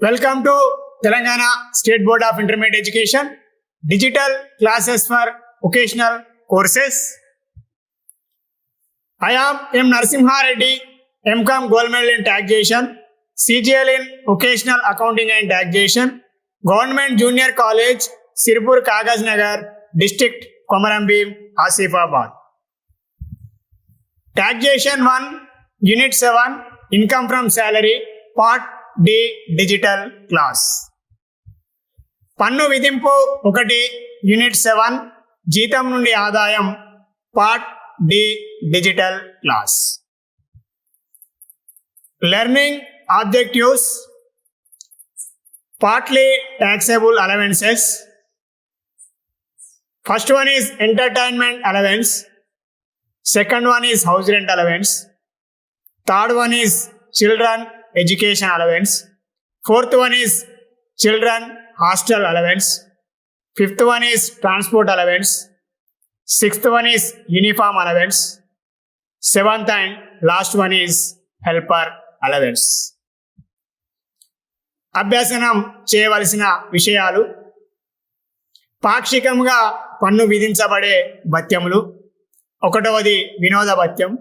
Welcome to Telangana State Board of Intermediate Education, digital classes for vocational courses. I am M. Narasimha Reddy, MCom Gold Medal in Taxation, CGL in Vocational Accounting and Taxation, Government Junior College, Sirpur Kagaz Nagar, District Komaram Asifabad. Taxation 1, Unit 7, Income from Salary, Part D Digital Class. పన్ను విధింపు 1 unit 7 జీతం నుండి ఆదాయం part D digital class. Learning objectives: partly taxable allowances. First one is entertainment allowance. Second one is house rent allowance. Third one is children education allowance. Fourth one is children hostel allowance. Fifth one is transport allowance. Sixth one is uniform allowance. Seventh and last one is helper allowance. అభ్యాసనం చేయవలసిన విషయాలు: పాక్షికంగా పన్ను విధించబడే భత్యములు. 1వది వినోద భత్యం,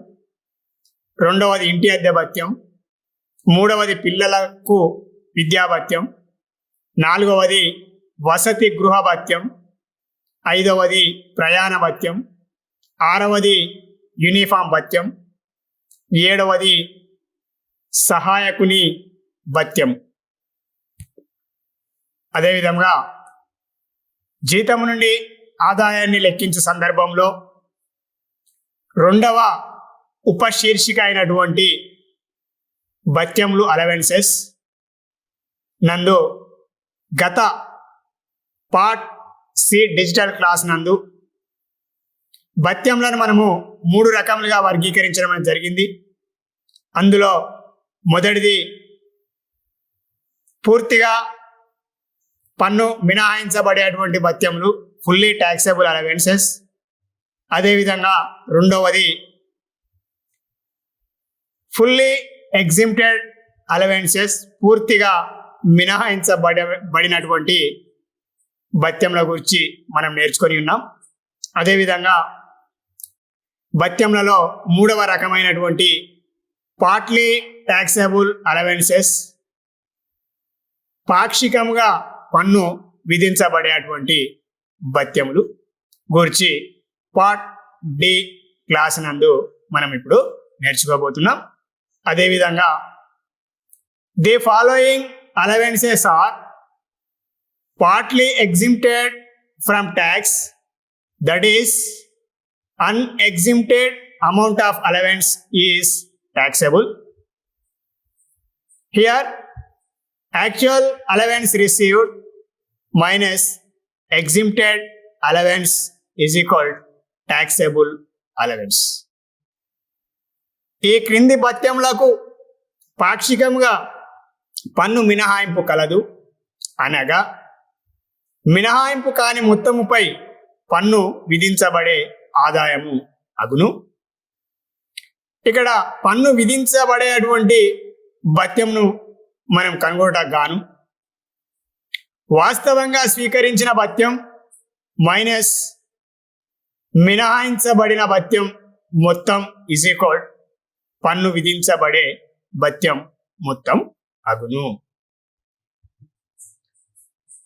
2వది ఇంటి అద్దె భత్యం, 3వది పిల్లలకు విద్యా భత్యం, 4వది వసతి గృహ భత్యం, 5వది ప్రయాణ భత్యం, 6వది యూనిఫామ్ భత్యం, 7వది సహాయకుని భత్యం. అదేవిధంగా జీతం నుండి ఆదాయాన్ని లెక్కించే సందర్భంలో 2వ ఉపశీర్షిక అయినటువంటి భత్యములు అలవెన్సెస్ నందు గత పార్ట్ సి డిజిటల్ క్లాస్ నందు భత్యములను మనము 3 రకములుగా వర్గీకరించడం జరిగింది. అందులో మొదటిది పూర్తిగా పన్ను మినహాయించబడేటువంటి భత్యములు, ఫుల్లీ ట్యాక్సబుల్ అలవెన్సెస్. అదేవిధంగా 2వది ఫుల్లీ ఎగ్జిమ్టెడ్ అలవెన్సెస్, పూర్తిగా మినహాయించబడినటువంటి భత్యముల గురించి మనం నేర్చుకొని ఉన్నాం. అదేవిధంగా భత్యములలో 3వ రకమైనటువంటి పార్ట్లీ ట్యాక్సబుల్ అలవెన్సెస్, పాక్షికంగా పన్ను విధించబడేటువంటి భత్యములు గురించి పార్ట్ డి క్లాస్ నందు మనం ఇప్పుడు నేర్చుకోబోతున్నాం. అదేవిధంగా the following allowances are partly exempted from tax, that is unexempted amount of allowance is taxable. Here actual allowance received minus exempted allowance is equal taxable allowance. ఈ క్రింది భత్యములకు పాక్షికంగా పన్ను మినహాయింపు కలదు అనగా మినహాయింపు కాని మొత్తముపై పన్ను విధించబడే ఆదాయము అగును. ఇక్కడ పన్ను విధించబడేటువంటి భత్యంను మనం కనుగొనడానికి గాను వాస్తవంగా స్వీకరించిన భత్యం మైనస్ మినహాయించబడిన భత్యం మొత్తం ఈజ్ ఈక్వల్ పన్ను విధించబడే భత్యం మొత్తం అగును.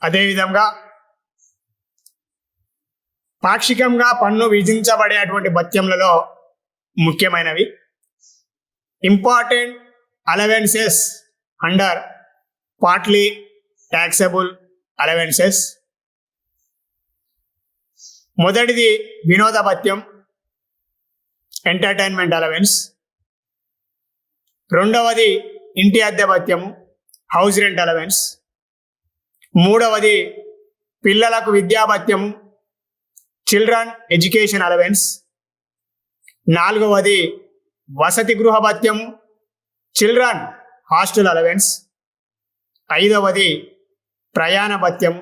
అదేవిధంగా పాక్షికంగా పన్ను విధించబడేటువంటి భత్యములలో ముఖ్యమైనవి important allowances under partly taxable allowances. మొదటిది వినోద భత్యం, ఎంటర్టైన్మెంట్ అలవెన్స్. 2వది ఇంటి అద్దె భత్యము, హౌస్ రెంట్ అలవెన్స్. 3వది పిల్లలకు విద్యా భత్యము, చిల్డ్రన్ ఎడ్యుకేషన్ అలవెన్స్. 4వది వసతి గృహ భత్యము, చిల్డ్రన్ హాస్టల్ అలవెన్స్. 5వది ప్రయాణ భత్యము,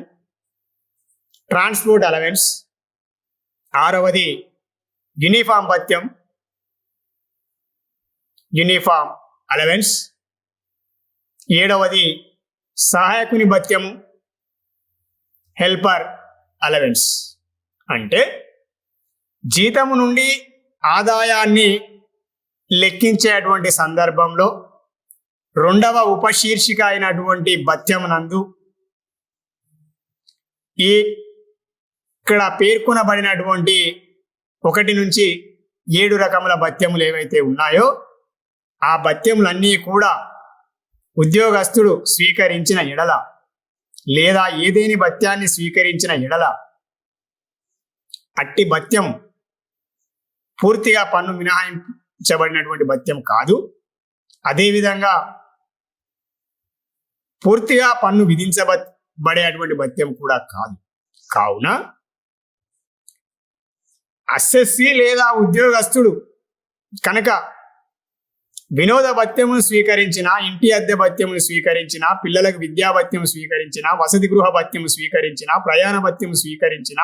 ట్రాన్స్పోర్ట్ అలవెన్స్. 6వది యూనిఫామ్ భత్యం, యూనిఫామ్ అలవెన్స్. 7వది సహాయకుని భత్యము, హెల్పర్ అలవెన్స్. అంటే జీతము నుండి ఆదాయాన్ని లెక్కించేటువంటి సందర్భంలో రెండవ ఉపశీర్షిక అయినటువంటి భత్యమునందు ఇక్కడ పేర్కొనబడినటువంటి 1 నుంచి 7 రకముల భత్యములు ఏవైతే ఉన్నాయో ఆ భత్యములన్నీ కూడా ఉద్యోగస్తుడు స్వీకరించిన ఎడల లేదా ఏదేని భత్యాన్ని స్వీకరించిన ఎడల అట్టి భత్యం పూర్తిగా పన్ను మినహాయించబడినటువంటి భత్యం కాదు. అదేవిధంగా పూర్తిగా పన్ను విధించబడేటువంటి భత్యం కూడా కాదు. కావున అసెస్సీ లేదా ఉద్యోగస్తుడు కనుక వినోద భత్యమును స్వీకరించిన, ఇంటి అద్దె భత్యమును స్వీకరించిన, పిల్లలకు విద్యా భత్యము స్వీకరించిన, వసతి గృహ భత్యము స్వీకరించిన, ప్రయాణ భత్యము స్వీకరించిన,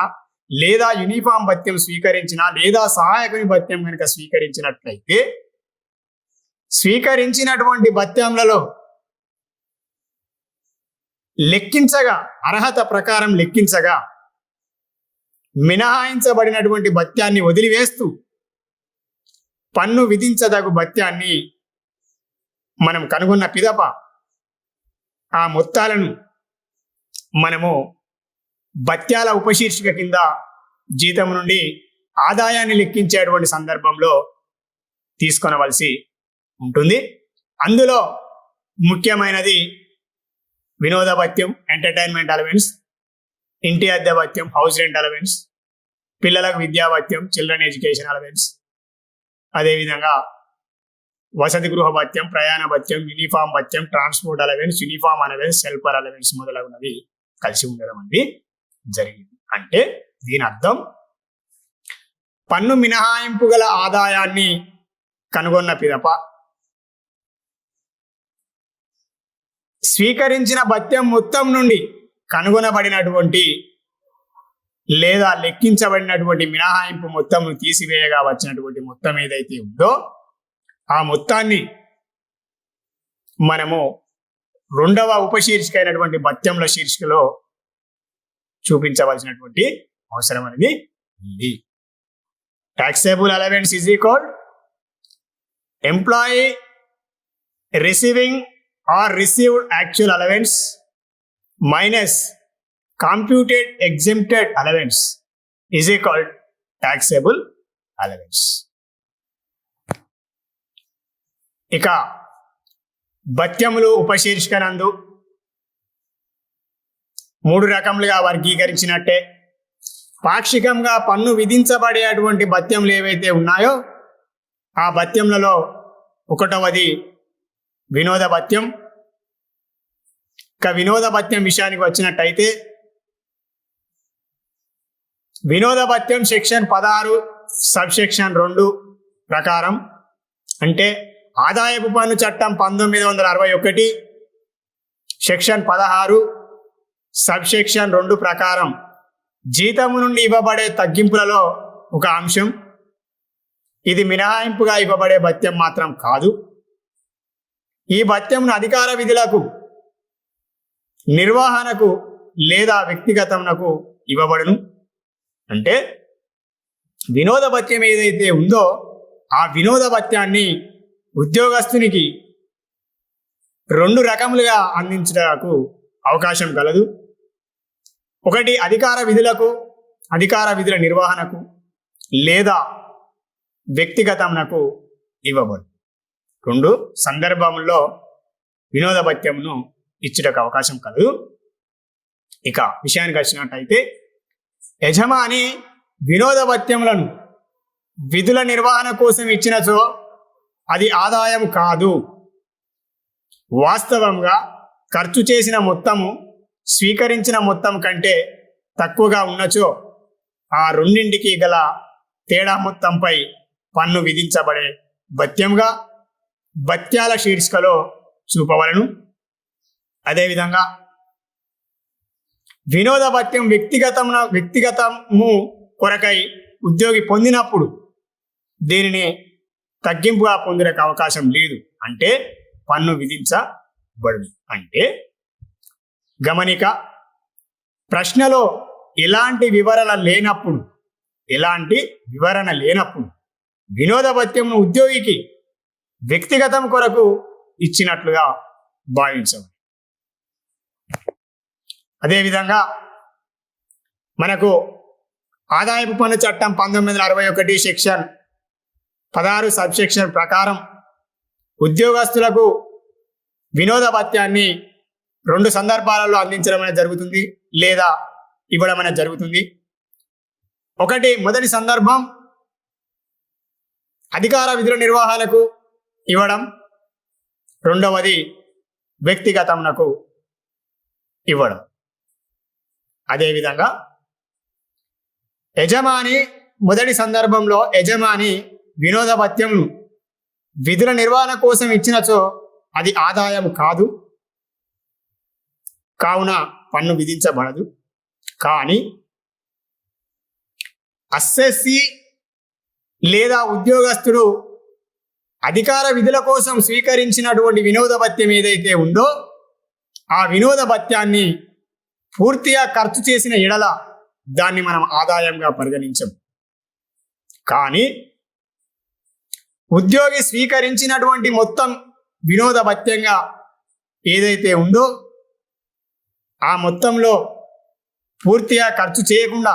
లేదా యూనిఫామ్ భత్యం స్వీకరించిన, లేదా సహాయకుని భత్యం కనుక స్వీకరించినట్లయితే స్వీకరించినటువంటి భత్యములలో లెక్కించగా, అర్హత ప్రకారం లెక్కించగా మినహాయించబడినటువంటి భత్యాన్ని వదిలివేస్తూ పన్ను విధించదగు భత్యాన్ని మనం కనుగొన్న పిదప ఆ మొత్తాలను మనము భత్యాల ఉపశీర్షిక కింద జీతం నుండి ఆదాయాన్ని లెక్కించేటువంటి సందర్భంలో తీసుకొనవలసి ఉంటుంది. అందులో ముఖ్యమైనది వినోద భత్యం, ఎంటర్టైన్మెంట్ అలవెన్స్, ఇంటి అద్దె భత్యం, హౌస్ రెంట్ అలవెన్స్, పిల్లలకు విద్యా భత్యం, చిల్డ్రన్ ఎడ్యుకేషన్ అలవెన్స్, అదేవిధంగా వసతి గృహ భత్యం, ప్రయాణ భత్యం, యూనిఫామ్ భత్యం, transport allowance, uniform allowance, helper allowance మొదలగునవి కలిసి ఉండడం అనేది జరిగింది. అంటే దీని అర్థం పన్ను మినహాయింపు గల ఆదాయాన్ని కనుగొన్న పిదప స్వీకరించిన భత్యం మొత్తం నుండి కనుగొనబడినటువంటి లేదా లెక్కించబడినటువంటి మినహాయింపు మొత్తం తీసివేయగా వచ్చినటువంటి మొత్తం ఏదైతే ఉందో ఆ మొత్తాన్ని మనము రెండవ ఉపశీర్షిక అయినటువంటి భత్యముల శీర్షికలో చూపించవలసినటువంటి అవసరం అనేది ఉంది. Taxable allowance is equal employee receiving or received actual allowance minus computed exempted allowance is equal taxable allowance. ఇక భత్యములు ఉపశీర్షిక నందు 3 రకములుగా వర్గీకరించినట్టే పాక్షికంగా పన్ను విధించబడేటువంటి భత్యములు ఏవైతే ఉన్నాయో ఆ భత్యములలో 1వది వినోద భత్యం. ఇక వినోద భత్యం విషయానికి వచ్చినట్టయితే వినోద భత్యం సెక్షన్ 16 సబ్సెక్షన్ 2 ప్రకారం అంటే ఆదాయపు పన్ను చట్టం 1961 సెక్షన్ 16 సబ్సెక్షన్ 2 ప్రకారం జీతము నుండి ఇవ్వబడే తగ్గింపులలో ఒక అంశం. ఇది మినహాయింపుగా ఇవ్వబడే భత్యం మాత్రం కాదు. ఈ భత్యంను అధికార విధులకు, నిర్వహణకు లేదా వ్యక్తిగతమునకు ఇవ్వబడును. అంటే వినోద భత్యం ఏదైతే ఉందో ఆ వినోద భత్యాన్ని ఉద్యోగస్తునికి 2 రకములుగా అందించడానికి అవకాశం కలదు. ఒకటి అధికార విధులకు, అధికార విధుల నిర్వహణకు లేదా వ్యక్తిగతమునకు ఇవ్వబడు. 2 సందర్భంలో వినోద భత్యమును ఇచ్చుటకు అవకాశం కలదు. ఇక విషయానికి వచ్చినట్టయితే యజమాని వినోద భత్యములను విధుల నిర్వహణ కోసం ఇచ్చినచో అది ఆదాయం కాదు. వాస్తవంగా ఖర్చు చేసిన మొత్తము స్వీకరించిన మొత్తం కంటే తక్కువగా ఉన్నచో ఆ రెండింటికి గల తేడా మొత్తంపై పన్ను విధించబడే భత్యంగా భత్యాల శీర్షికలో చూపవలను. అదేవిధంగా వినోద భత్యం వ్యక్తిగతము కొరకై ఉద్యోగి పొందినప్పుడు దీనిని తగ్గింపుగా పొందడానికి అవకాశం లేదు. అంటే పన్ను విధించబడు. అంటే గమనిక: ప్రశ్నలో ఎలాంటి వివరణ లేనప్పుడు వినోద భత్యంను ఉద్యోగికి వ్యక్తిగతం కొరకు ఇచ్చినట్లుగా భావించవు. అదేవిధంగా మనకు ఆదాయపు పన్ను చట్టం 1961 సెక్షన్ 16 సబ్సెక్షన్ ప్రకారం ఉద్యోగస్తులకు వినోద భత్యాన్ని 2 సందర్భాలలో అందించడం అనేది జరుగుతుంది లేదా ఇవ్వడం అనేది జరుగుతుంది. మొదటి సందర్భం అధికార విధుల నిర్వహణకు ఇవ్వడం, రెండవది వ్యక్తిగతమునకు ఇవ్వడం. అదేవిధంగా మొదటి సందర్భంలో యజమాని వినోద భత్యంను విధుల నిర్వహణ కోసం ఇచ్చినచో అది ఆదాయం కాదు, కావున పన్ను విధించబడదు. కానీ అస్సెస్సీ లేదా ఉద్యోగస్తుడు అధికార విధుల కోసం స్వీకరించినటువంటి వినోద భత్యం ఏదైతే ఉందో ఆ వినోద భత్యాన్ని పూర్తిగా ఖర్చు చేసిన ఎడల దాన్ని మనం ఆదాయంగా పరిగణించం. కానీ ఉద్యోగి స్వీకరించినటువంటి మొత్తం వినోద భత్యంగా ఏదైతే ఉందో ఆ మొత్తంలో పూర్తిగా ఖర్చు చేయకుండా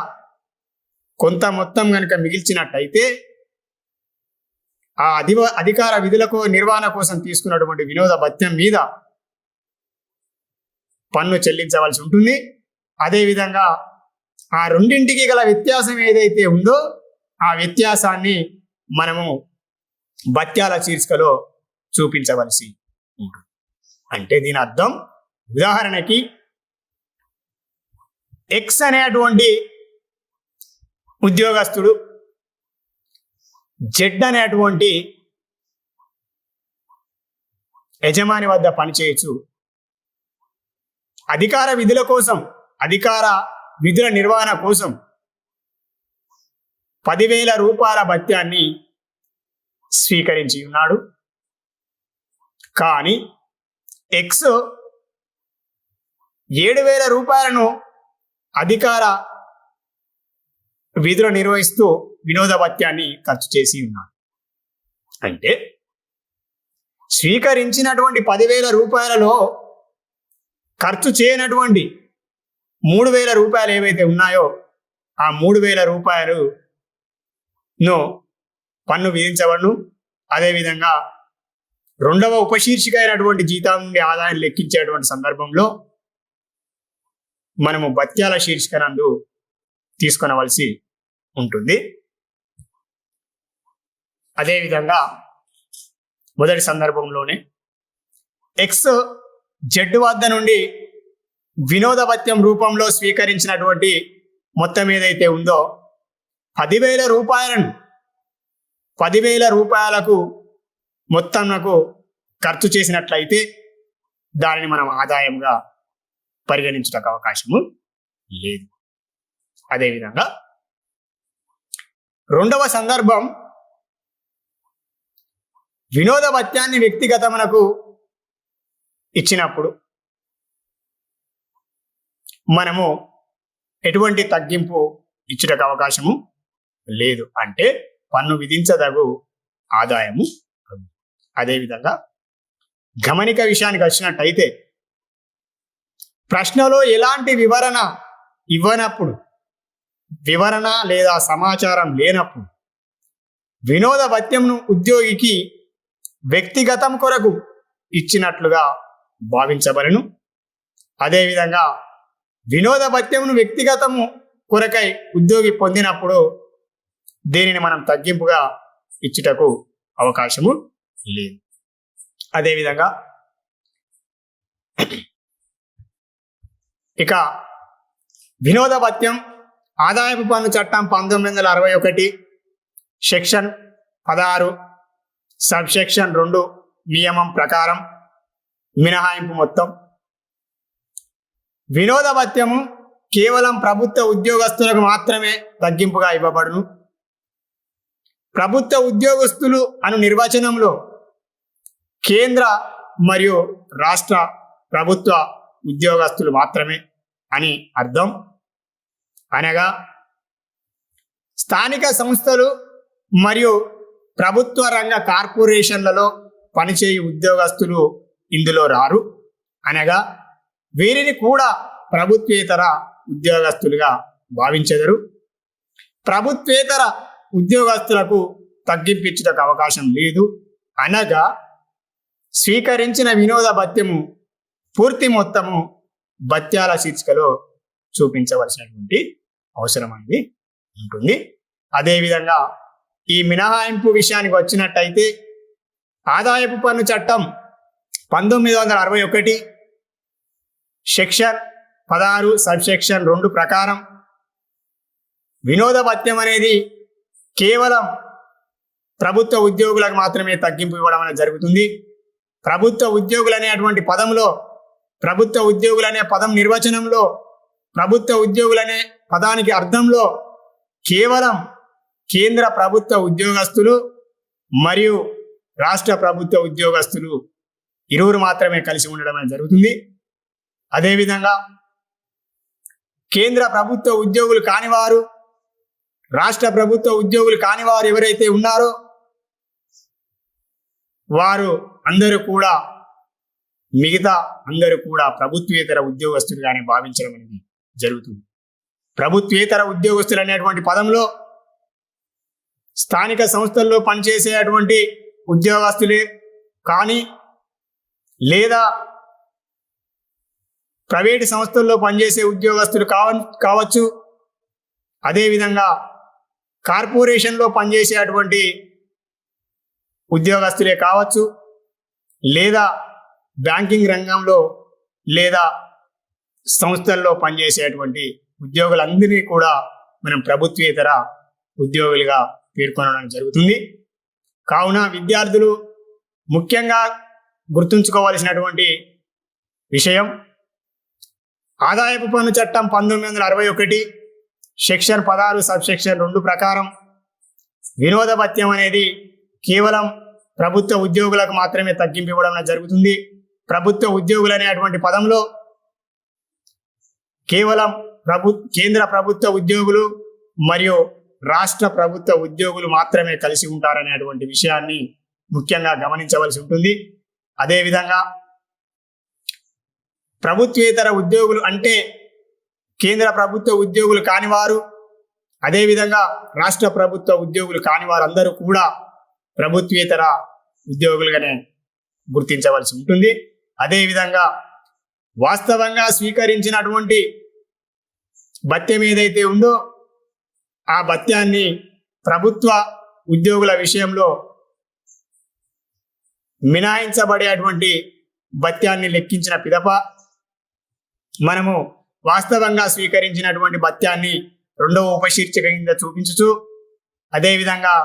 కొంత మొత్తం కనుక మిగిల్చినట్టయితే ఆ అధికార విధులకు నిర్వహణ కోసం తీసుకున్నటువంటి వినోద భత్యం మీద పన్ను చెల్లించవలసి ఉంటుంది. అదేవిధంగా ఆ రెండింటికి గల వ్యత్యాసం ఏదైతే ఉందో ఆ వ్యత్యాసాన్ని మనము భత్యాల శీర్షికలో చూపించవలసి ఉంటుంది. అంటే దీని అర్థం, ఉదాహరణకి ఎక్స్ అనేటువంటి ఉద్యోగస్తుడు జెడ్ అనేటువంటి యజమాని వద్ద పనిచేయచ్చు. అధికార విధుల నిర్వహణ కోసం 10,000 రూపాయల భత్యాన్ని స్వీకరించి ఉన్నాడు. కానీ ఎక్స్ 7,000 రూపాయలను అధికార విధులు నిర్వహిస్తూ వినోద భత్యాన్ని ఖర్చు చేసి ఉన్నాడు. అంటే స్వీకరించినటువంటి 10,000 రూపాయలలో ఖర్చు చేయనటువంటి 3,000 రూపాయలు ఏవైతే ఉన్నాయో ఆ 3,000 రూపాయలను పన్ను విధించబడును. అదేవిధంగా రెండవ ఉపశీర్షిక అయినటువంటి జీతం నుండి ఆదాయం లెక్కించేటువంటి సందర్భంలో మనము భత్యాల శీర్షిక నందు తీసుకొనవలసి ఉంటుంది. అదేవిధంగా మొదటి సందర్భంలోనే ఎక్స్ జెడ్ వద్ద నుండి వినోద భత్యం రూపంలో స్వీకరించినటువంటి మొత్తం ఏదైతే ఉందో 10,000 రూపాయలకు మొత్తంకు ఖర్చు చేసినట్లయితే దానిని మనం ఆదాయంగా పరిగణించడానికి అవకాశము లేదు. అదేవిధంగా రెండవ సందర్భం, వినోద భత్యాన్ని వ్యక్తిగతమునకు ఇచ్చినప్పుడు మనము ఎటువంటి తగ్గింపు ఇచ్చుటకు అవకాశము లేదు. అంటే పన్ను విధించదగు ఆదాయము. అదేవిధంగా గమనిక విషయానికి వచ్చినట్టయితే ప్రశ్నలో ఎలాంటి వివరణ లేదా సమాచారం లేనప్పుడు వినోద భత్యంను ఉద్యోగికి వ్యక్తిగతం కొరకు ఇచ్చినట్లుగా భావించబడును. అదేవిధంగా వినోద భత్యమును వ్యక్తిగతము కొరకై ఉద్యోగి పొందినప్పుడు దీనిని మనం తగ్గింపుగా ఇచ్చుటకు అవకాశము లేదు. అదేవిధంగా ఇక వినోద భత్యం ఆదాయపు పన్ను చట్టం 1961 సెక్షన్ 16 సబ్సెక్షన్ 2 నియమం ప్రకారం మినహాయింపు మొత్తం. వినోద భత్యము కేవలం ప్రభుత్వ ఉద్యోగస్తులకు మాత్రమే తగ్గింపుగా ఇవ్వబడును. ప్రభుత్వ ఉద్యోగస్తులు అను నిర్వచనంలో కేంద్ర మరియు రాష్ట్ర ప్రభుత్వ ఉద్యోగస్తులు మాత్రమే అని అర్థం. అనగా స్థానిక సంస్థలు మరియు ప్రభుత్వ రంగ కార్పొరేషన్లలో పనిచేయు ఉద్యోగస్తులు ఇందులో రారు. అనగా వీరిని కూడా ప్రభుత్వేతర ఉద్యోగస్తులుగా భావించెదరు. ప్రభుత్వేతర ఉద్యోగస్తులకు తగ్గింపించుటకు అవకాశం లేదు. అనగా స్వీకరించిన వినోద భత్యము పూర్తి మొత్తము భత్యాల శీర్షికలో చూపించవలసినటువంటి అవసరం అనేది ఉంటుంది. అదేవిధంగా ఈ మినహాయింపు విషయానికి వచ్చినట్టయితే ఆదాయపు పన్ను చట్టం 1961 సెక్షన్ 16 సబ్సెక్షన్ 2 ప్రకారం వినోద భత్యం అనేది కేవలం ప్రభుత్వ ఉద్యోగులకు మాత్రమే తగ్గింపు ఇవ్వడం అనేది జరుగుతుంది. ప్రభుత్వ ఉద్యోగులు అనేటువంటి పదంలో, ప్రభుత్వ ఉద్యోగులు అనే పదం నిర్వచనంలో, ప్రభుత్వ ఉద్యోగులు అనే పదానికి అర్థంలో కేవలం కేంద్ర ప్రభుత్వ ఉద్యోగస్తులు మరియు రాష్ట్ర ప్రభుత్వ ఉద్యోగస్తులు ఇరువురు మాత్రమే కలిసి ఉండడం అనేది జరుగుతుంది. అదేవిధంగా కేంద్ర ప్రభుత్వ ఉద్యోగులు కానివారు, రాష్ట్ర ప్రభుత్వ ఉద్యోగులు కానివారు ఎవరైతే ఉన్నారో వారు అందరూ కూడా, మిగతా అందరూ కూడా ప్రభుత్వేతర ఉద్యోగస్తులుగానే భావించడం అనేది జరుగుతుంది. ప్రభుత్వేతర ఉద్యోగస్తులు అనేటువంటి పదంలో స్థానిక సంస్థల్లో పనిచేసేటువంటి ఉద్యోగస్తులే కానీ, లేదా ప్రైవేటు సంస్థల్లో పనిచేసే ఉద్యోగస్తులు కావచ్చు, అదేవిధంగా కార్పొరేషన్లో పనిచేసేటువంటి ఉద్యోగస్తులే కావచ్చు, లేదా బ్యాంకింగ్ రంగంలో లేదా సంస్థల్లో పనిచేసేటువంటి ఉద్యోగులందరినీ కూడా మనం ప్రభుత్వేతర ఉద్యోగులుగా పేర్కొనడం జరుగుతుంది. కావున విద్యార్థులు ముఖ్యంగా గుర్తుంచుకోవాల్సినటువంటి విషయం, ఆదాయపు పన్ను చట్టం 1961 సెక్షన్ 16 సబ్సెక్షన్ 2 ప్రకారం వినోద భత్యం అనేది కేవలం ప్రభుత్వ ఉద్యోగులకు మాత్రమే తగ్గింపు ఇవ్వడం జరుగుతుంది. ప్రభుత్వ ఉద్యోగులు అనేటువంటి పదంలో కేవలం కేంద్ర ప్రభుత్వ ఉద్యోగులు మరియు రాష్ట్ర ప్రభుత్వ ఉద్యోగులు మాత్రమే కలిసి ఉంటారనేటువంటి విషయాన్ని ముఖ్యంగా గమనించవలసి ఉంటుంది. అదేవిధంగా ప్రభుత్వేతర ఉద్యోగులు అంటే కేంద్ర ప్రభుత్వ ఉద్యోగులు కానివారు, అదేవిధంగా రాష్ట్ర ప్రభుత్వ ఉద్యోగులు కానివారు అందరూ కూడా ప్రభుత్వేతర ఉద్యోగులుగానే గుర్తించవలసి ఉంటుంది. అదేవిధంగా వాస్తవంగా స్వీకరించినటువంటి భత్యం ఏదైతే ఉందో ఆ భత్యాన్ని ప్రభుత్వ ఉద్యోగుల విషయంలో మినహాయించబడేటువంటి భత్యాన్ని లెక్కించిన పిదప మనము వాస్తవంగా స్వీకరించినటువంటి భత్యాన్ని రెండవ ఉపశీర్షిక కింద చూపించుచు, అదేవిధంగా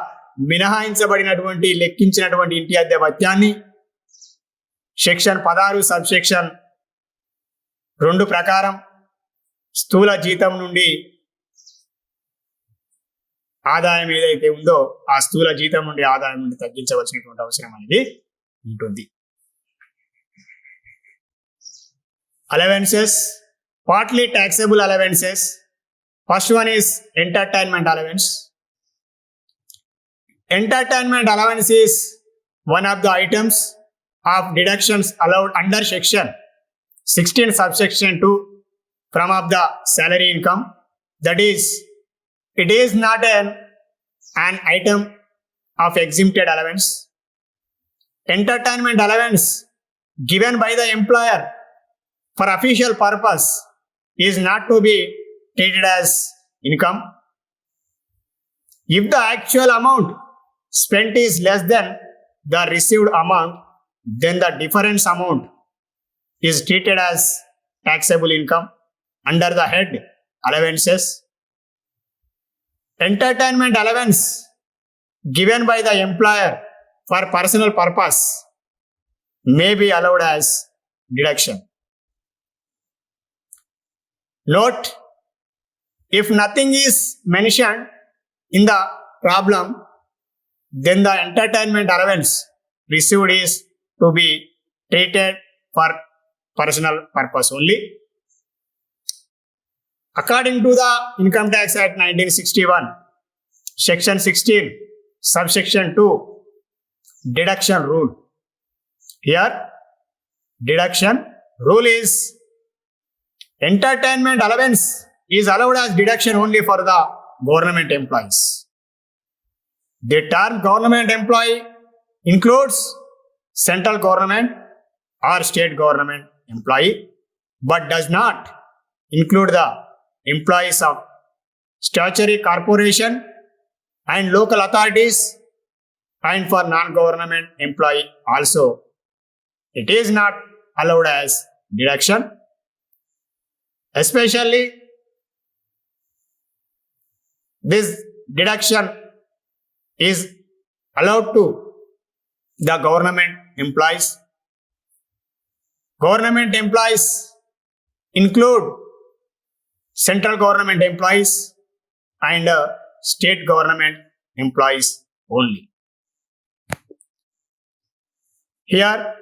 మినహాయించబడినటువంటి లెక్కించినటువంటి ఇంటి అద్దె భత్యాన్ని సెక్షన్ 16 సబ్సెక్షన్ 2 ప్రకారం స్థూల జీతం నుండి ఆదాయం ఏదైతే ఉందో ఆ స్థూల జీతం నుండి ఆదాయం నుండి తగ్గించవలసినటువంటి అవసరం అనేది ఉంటుంది. Allowances, partly taxable allowances. First one is entertainment allowance. Entertainment allowance is one of the items of deductions allowed under section 16 subsection 2 from of the salary income. That is, it is not an item of exempted allowance. Entertainment allowance given by the employer for official purpose is not to be treated as income. If the actual amount spent is less than the received amount, then the difference amount is treated as taxable income under the head allowances. Entertainment allowance given by the employer for personal purpose may be allowed as deduction. Note, if nothing is mentioned in the problem, then the entertainment allowance received is to be treated for personal purpose only. According to the Income Tax Act 1961, Section 16, subsection 2, deduction rule. Here, deduction rule is entertainment allowance is allowed as deduction only for the government employees. The term government employee includes central government or state government employee, but does not include the employees of statutory corporation and local authorities, and for non-government employee also it is not allowed as deduction. Especially this deduction is allowed to the government employees. Government employees include central government employees and state government employees only. Here,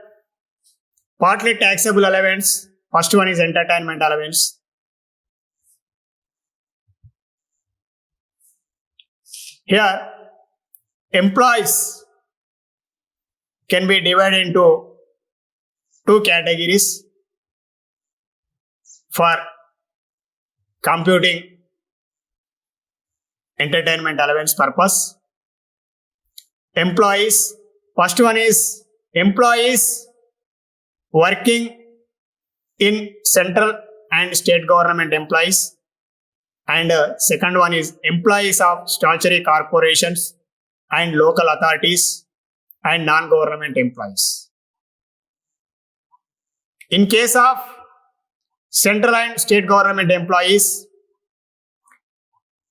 partly taxable allowance. First one is entertainment allowance. Here, employees can be divided into two categories for computing entertainment allowance purpose. Employees, first one is employees working in central and state government employees, and second one is employees of statutory corporations and local authorities and non-government employees. In case of central and state government employees,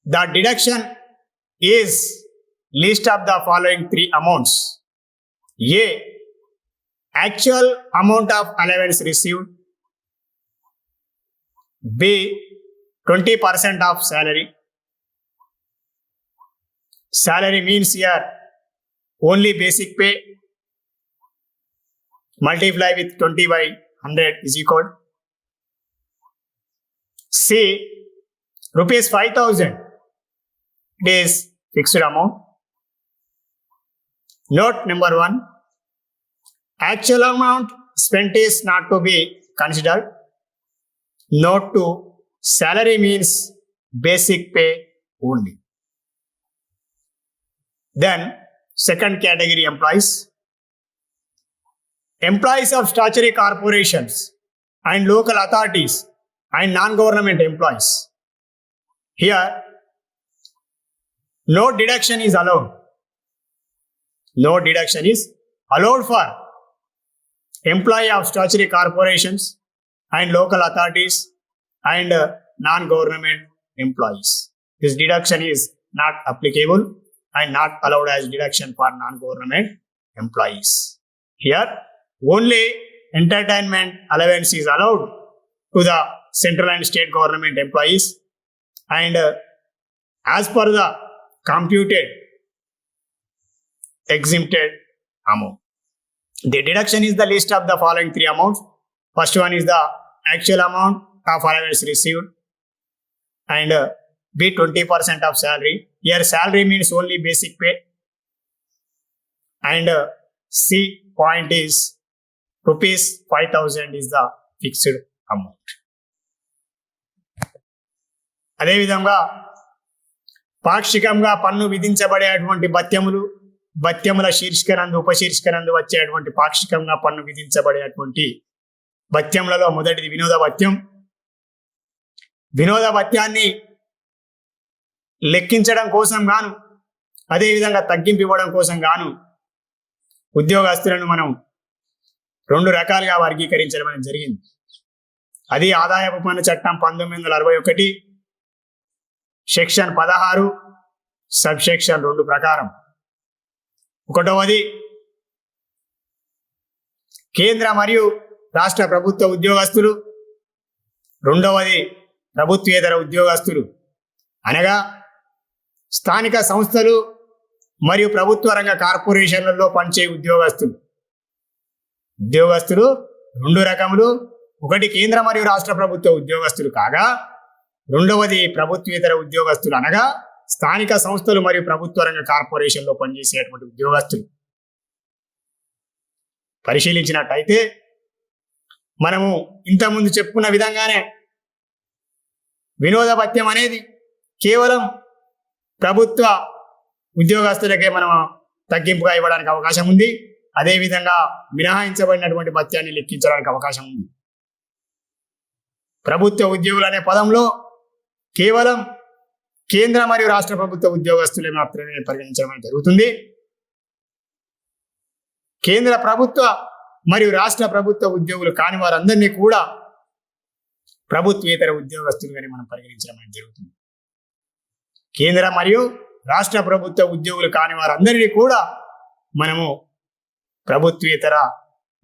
the deduction is list of the following three amounts. A, actual amount of allowance received. B, 20% of salary. Salary means here only basic pay. Multiply with 20 by 100 is equal. C, rupees 5,000. It is fixed amount. Note number 1. Actual amount spent is not to be considered. Note 2. Salary means basic pay only. Then, second category employees. Employees of statutory corporations and local authorities and non-government employees. Here, no deduction is allowed. No deduction is allowed for employee of statutory corporations and local authorities and non-government employees. This deduction is not applicable and not allowed as deduction for non-government employees. Here, only entertainment allowance is allowed to the central and state government employees, and as per the computed exempted amount. The deduction is the list of the following three amounts. First one is the actual amount of allowance received, and B, 20% of salary. Here salary means only basic pay, and C point is rupees 5,000 is the fixed amount. అదేవిధంగా పాక్షికంగా పన్ను విధించబడేటువంటి భత్యముల శీర్షికనందు ఉపశీర్షికనందు వచ్చేటువంటి పాక్షికంగా పన్ను విధించబడేటువంటి భత్యములలో మొదటిది వినోద భత్యం. వినోద భత్యాన్ని లెక్కించడం కోసం గాను, అదేవిధంగా తగ్గింపు ఇవ్వడం కోసం గాను ఉద్యోగస్తులను మనం రెండు రకాలుగా వర్గీకరించడం అనేది జరిగింది. అది ఆదాయపు పన్ను చట్టం 1961 సెక్షన్ 16 సబ్ సెక్షన్ 2 ప్రకారం. ఒకటవది కేంద్ర మరియు రాష్ట్ర ప్రభుత్వ ఉద్యోగస్తులు, రెండవది ప్రభుత్వేతర ఉద్యోగస్తులు అనగా స్థానిక సంస్థలు మరియు ప్రభుత్వ రంగ కార్పొరేషన్లలో పనిచే ఉద్యోగస్తులు రెండు రకములు. ఒకటి కేంద్ర మరియు రాష్ట్ర ప్రభుత్వ ఉద్యోగస్తులు కాగా, రెండవది ప్రభుత్వేతర ఉద్యోగస్తులు అనగా స్థానిక సంస్థలు మరియు ప్రభుత్వ రంగ కార్పొరేషన్లో పనిచేసేటువంటి ఉద్యోగస్తులు. పరిశీలించినట్టయితే మనము ఇంతకుముందు చెప్పుకున్న విధంగానే వినోద భత్యం అనేది కేవలం ప్రభుత్వ ఉద్యోగస్తులకే మనం తగ్గింపుగా ఇవ్వడానికి అవకాశం ఉంది. అదేవిధంగా మినహాయించబడినటువంటి భత్యాన్ని లెక్కించడానికి అవకాశం ఉంది. ప్రభుత్వ ఉద్యోగులు అనే పదంలో కేవలం కేంద్ర మరియు రాష్ట్ర ప్రభుత్వ ఉద్యోగస్తులే మాత్రమే పరిగణించడం జరుగుతుంది. కేంద్ర ప్రభుత్వ మరియు రాష్ట్ర ప్రభుత్వ ఉద్యోగులు కాని వారందరినీ కూడా ప్రభుత్వేతర ఉద్యోగస్తులుగానే మనం పరిగణించడం జరుగుతుంది. కేంద్ర మరియు రాష్ట్ర ప్రభుత్వ ఉద్యోగులు కాని వారందరినీ కూడా మనము ప్రభుత్వేతర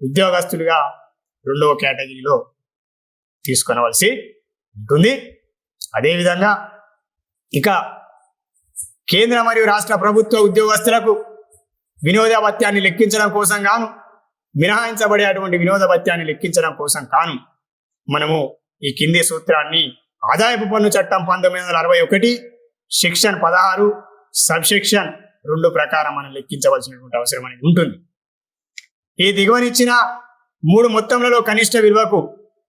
ఉద్యోగస్తులుగా రెండవ కేటగిరీలో తీసుకొనవలసి ఉంటుంది. అదేవిధంగా ఇక కేంద్ర మరియు రాష్ట్ర ప్రభుత్వ ఉద్యోగస్తులకు వినోద భత్యాన్ని లెక్కించడం కోసం గాను, మినహాయించబడేటువంటి వినోద భత్యాన్ని లెక్కించడం కోసం కాను మనము ఈ కింది సూత్రాన్ని ఆదాయపు పన్ను చట్టం 1961 సెక్షన్ 16 సబ్సెక్షన్ 2 ప్రకారం మనం లెక్కించవలసినటువంటి అవసరం అనేది ఉంటుంది. ఈ దిగువనిచ్చిన 3 మొత్తంలలో కనిష్ట విలువకు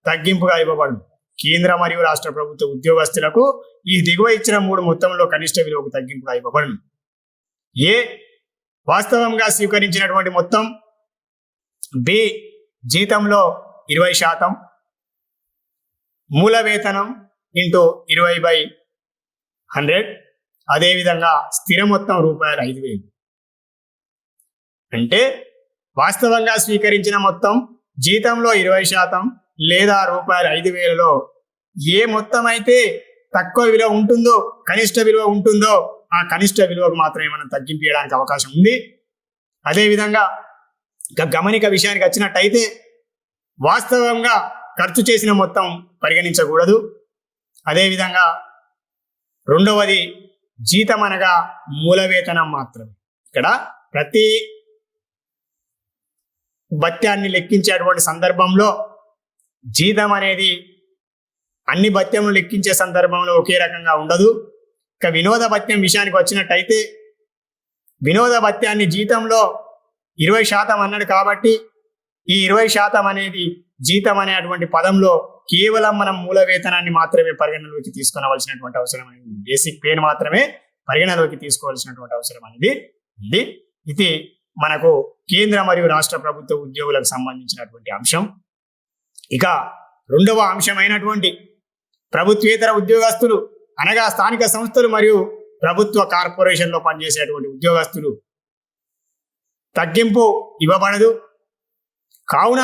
తగ్గింపుగా ఇవ్వబడును. కేంద్ర మరియు రాష్ట్ర ప్రభుత్వ ఉద్యోగస్తులకు ఈ దిగువ ఇచ్చిన 3 మొత్తంలో కనిష్ట విలువకు తగ్గింపుగా ఇవ్వబడును. ఏ వాస్తవంగా స్వీకరించినటువంటి మొత్తం, బి జీతంలో 20%, మూల వేతనం ఇంటూ 20/100, అదేవిధంగా స్థిర మొత్తం రూపాయలు 5,000. అంటే వాస్తవంగా స్వీకరించిన మొత్తం జీతంలో 20% లేదా రూపాయలు 5,000లో ఏ మొత్తం అయితే తక్కువ విలువ ఉంటుందో, కనిష్ట విలువ ఉంటుందో ఆ కనిష్ట విలువకు మాత్రమే మనం తగ్గింపేయడానికి అవకాశం ఉంది. అదేవిధంగా గమనిక విషయానికి వచ్చినట్టయితే వాస్తవంగా ఖర్చు చేసిన మొత్తం పరిగణించకూడదు. అదేవిధంగా రెండవది జీతం అనగా మూల వేతనం మాత్రమే. ఇక్కడ ప్రతి భత్యాన్ని లెక్కించేటువంటి సందర్భంలో జీతం అనేది అన్ని భత్యములు లెక్కించే సందర్భంలో ఒకే రకంగా ఉండదు. ఇక వినోద భత్యం విషయానికి వచ్చినట్టయితే వినోద భత్యాన్ని జీతంలో 20% అన్నాడు కాబట్టి ఈ 20% అనేది జీతం అనేటువంటి పదంలో కేవలం మనం మూల వేతనాన్ని మాత్రమే పరిగణలోకి తీసుకునవలసినటువంటి అవసరం అనేది, బేసిక్ పేని మాత్రమే పరిగణలోకి తీసుకోవాల్సినటువంటి అవసరం అనేది ఉంది. ఇది మనకు కేంద్ర మరియు రాష్ట్ర ప్రభుత్వ ఉద్యోగులకు సంబంధించినటువంటి అంశం. ఇక రెండవ అంశమైనటువంటి ప్రభుత్వేతర ఉద్యోగస్తులు అనగా స్థానిక సంస్థలు మరియు ప్రభుత్వ కార్పొరేషన్లో పనిచేసేటువంటి ఉద్యోగస్తులు తగ్గింపు ఇవ్వబడదు. కావున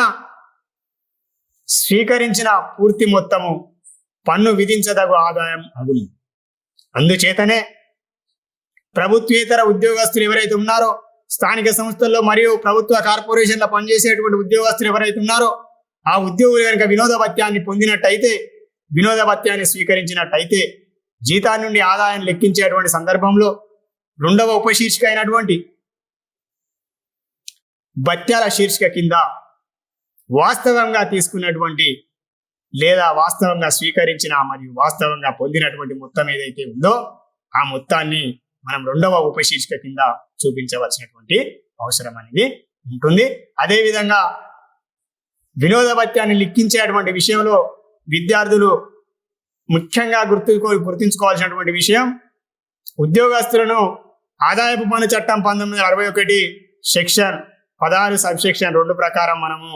స్వీకరించిన పూర్తి మొత్తము పన్ను విధించదగు ఆదాయం అగును. అందుచేతనే ప్రభుత్వేతర ఉద్యోగస్తులు ఎవరైతే ఉన్నారో, స్థానిక సంస్థల్లో మరియు ప్రభుత్వ కార్పొరేషన్లో పనిచేసేటువంటి ఉద్యోగస్తులు ఎవరైతే ఉన్నారో ఆ ఉద్యోగులు కనుక వినోద భత్యాన్ని పొందినట్టయితే, వినోద భత్యాన్ని స్వీకరించినట్టయితే జీతాన్ని నుండి ఆదాయం లెక్కించేటువంటి సందర్భంలో రెండవ ఉపశీర్షిక అయినటువంటి భత్యాల శీర్షిక కింద వాస్తవంగా తీసుకున్నటువంటి లేదా వాస్తవంగా స్వీకరించిన మరియు వాస్తవంగా పొందినటువంటి మొత్తం ఏదైతే ఉందో ఆ మొత్తాన్ని మనం రెండవ ఉపశీర్షిక కింద చూపించవలసినటువంటి అవసరం అనేది ఉంటుంది. అదేవిధంగా వినోద భత్యాన్ని లెక్కించేటువంటి విషయంలో విద్యార్థులు ముఖ్యంగా గుర్తుంచుకోవాల్సినటువంటి విషయం, ఉద్యోగస్తులను ఆదాయపు పన్ను చట్టం 1961 సెక్షన్ 16 సబ్సెక్షన్ 2 ప్రకారం మనము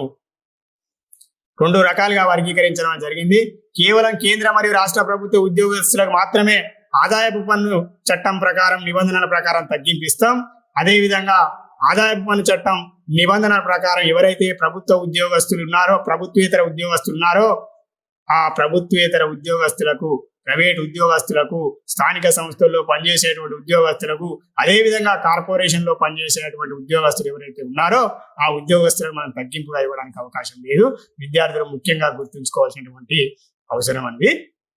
2 రకాలుగా వర్గీకరించడం జరిగింది. కేవలం కేంద్ర మరియు రాష్ట్ర ప్రభుత్వ ఉద్యోగస్తులకు మాత్రమే ఆదాయపు పన్ను చట్టం ప్రకారం నిబంధనల ప్రకారం తగ్గింపిస్తాం. అదేవిధంగా ఆదాయపు పన్ను చట్టం నిబంధనల ప్రకారం ఎవరైతే ప్రభుత్వ ఉద్యోగస్తులు ఉన్నారో, ప్రభుత్వేతర ఉద్యోగస్తులు ఉన్నారో ఆ ప్రభుత్వేతర ఉద్యోగస్తులకు, ప్రైవేట్ ఉద్యోగస్తులకు, స్థానిక సంస్థల్లో పనిచేసేటువంటి ఉద్యోగస్తులకు, అదేవిధంగా కార్పొరేషన్లో పనిచేసేటువంటి ఉద్యోగస్తులు ఎవరైతే ఉన్నారో ఆ ఉద్యోగస్తులకు మనం తగ్గింపుగా ఇవ్వడానికి అవకాశం లేదు. విద్యార్థులు ముఖ్యంగా గుర్తుంచుకోవాల్సినటువంటి అవసరం అనేది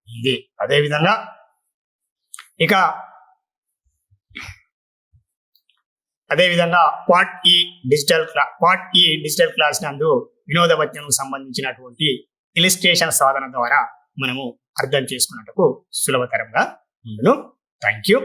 ఇది. అదేవిధంగా ఇక పార్ట్ ఈ డిజిటల్ క్లాస్ నందు వినోద భత్యంకు సంబంధించినటువంటి ఇలిస్ట్రేషన్ సాధన ద్వారా మనము అర్థం చేసుకున్నట్టుకు సులభతరంగా ఉండును. Thank you.